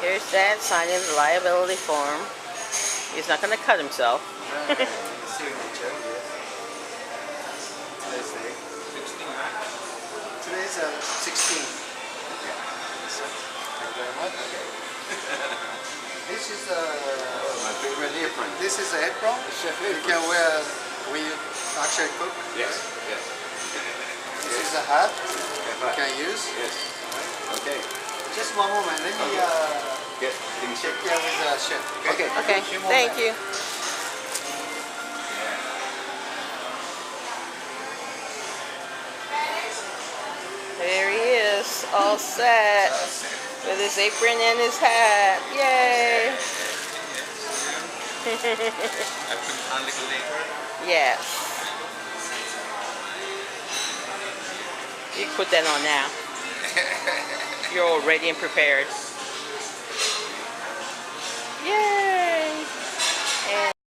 Here's Dad signing the liability form. He's not going to cut himself. Signature, yes. Today's date. 16, right? Today's 16. Okay. Thank you very much. Okay. This is My favorite apron. this is an apron. Chef You apron. can wear when you actually cook. Yes, yes. This is a hat you can use. Yes. Okay. Just one moment. Let me Get things check here with the chef. Okay. Okay, Few thank moments. you. There he is, all set, with his apron and his hat. Yay! I put on a little later. Yes. You can put that on now. You're all ready and prepared.